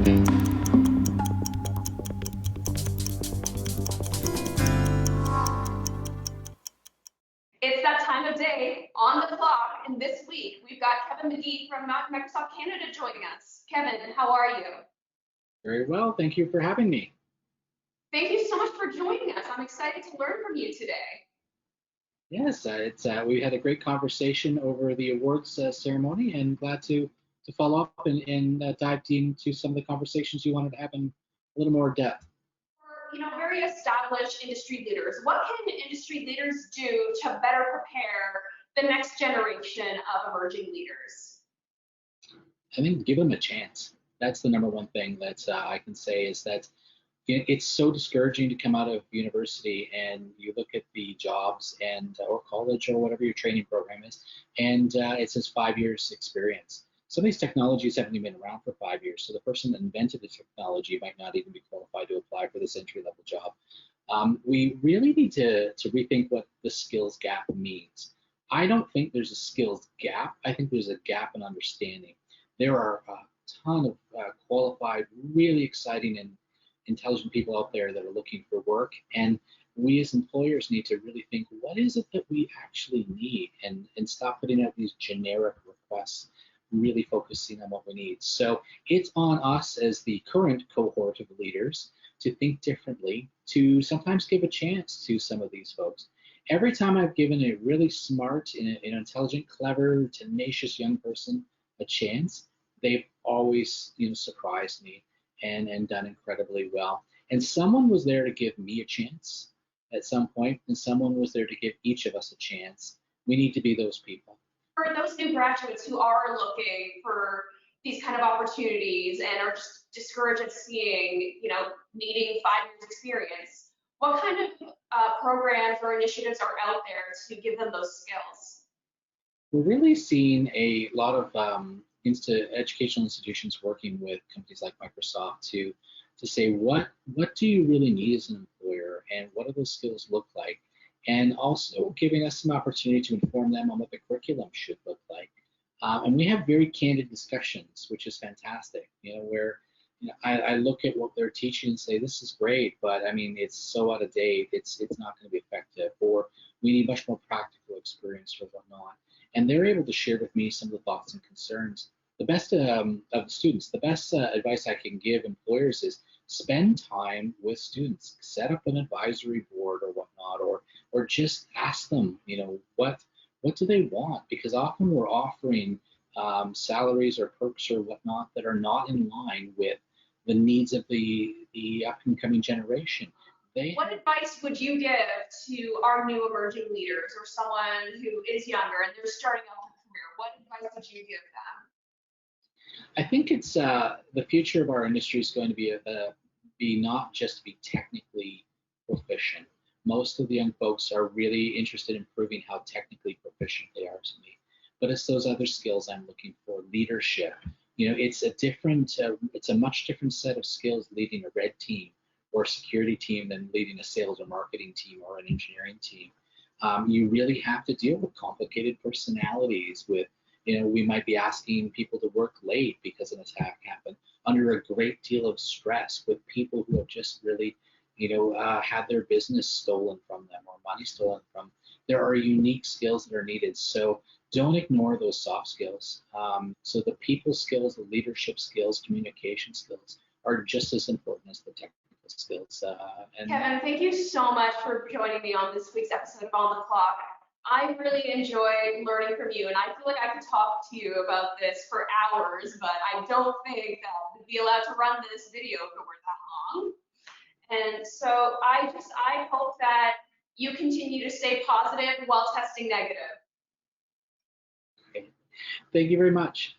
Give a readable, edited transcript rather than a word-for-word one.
It's that time of day on the clock, and this week we've got Kevin Magee from Microsoft Canada joining us. Kevin, how are you? Very well, thank you for having me. Thank you so much for joining us. I'm excited to learn from you today. Yes, we had a great conversation over the awards ceremony, and glad to follow up and dive into some of the conversations you wanted to have in a little more depth. For very established industry leaders, what can industry leaders do to better prepare the next generation of emerging leaders? I think give them a chance. That's the number one thing that I can say is that it's so discouraging to come out of university and you look at the jobs and or college or whatever your training program is, and it says 5 years experience. Some of these technologies haven't even been around for 5 years, so the person that invented the technology might not even be qualified to apply for this entry-level job. We really need to rethink what the skills gap means. I don't think there's a skills gap. I think there's a gap in understanding. There are a ton of qualified, really exciting and intelligent people out there that are looking for work, and we as employers need to really think, what is it that we actually need, and stop putting out these generic requests, really focusing on what we need. So it's on us as the current cohort of leaders to think differently, to sometimes give a chance to some of these folks. Every time I've given a really smart and intelligent, clever, tenacious young person a chance, they've always surprised me and done incredibly well. And someone was there to give me a chance at some point, and someone was there to give each of us a chance. We need to be those people. For those new graduates who are looking for these kind of opportunities and are just discouraged at seeing, needing 5 years experience, what kind of programs or initiatives are out there to give them those skills? We're really seeing a lot of educational institutions working with companies like Microsoft to say what do you really need as an employer, and what do those skills look like, and also giving us some opportunity to inform them on what the curriculum should look like. And we have very candid discussions, which is fantastic. Where I look at what they're teaching and say, this is great, but I mean, it's so out of date, it's not going to be effective, or we need much more practical experience or whatnot. And they're able to share with me some of the thoughts and concerns. The best of the students, the best advice I can give employers is spend time with students, set up an advisory board or whatnot, or just ask them, what do they want? Because often we're offering salaries or perks or whatnot that are not in line with the needs of the up and coming generation. What advice would you give to our new emerging leaders or someone who is younger and they're starting out their career? What advice would you give them? I think it's the future of our industry is going to be not just to be technically proficient. Most of the young folks are really interested in proving how technically proficient they are to me. But it's those other skills I'm looking for: leadership. It's a much different set of skills leading a red team or a security team than leading a sales or marketing team or an engineering team. You really have to deal with complicated personalities. We might be asking people to work late because an attack happened, under a great deal of stress, with people who have just really had their business stolen from them or money stolen from them. There are unique skills that are needed. So don't ignore those soft skills. So the people skills, the leadership skills, communication skills are just as important as the technical skills. Kevin, thank you so much for joining me on this week's episode of On the Clock. I really enjoyed learning from you, and I feel like I could talk to you about this for hours, but I don't think that we'd be allowed to run this video for that long. And so I hope that you continue to stay positive while testing negative. Okay. Thank you very much.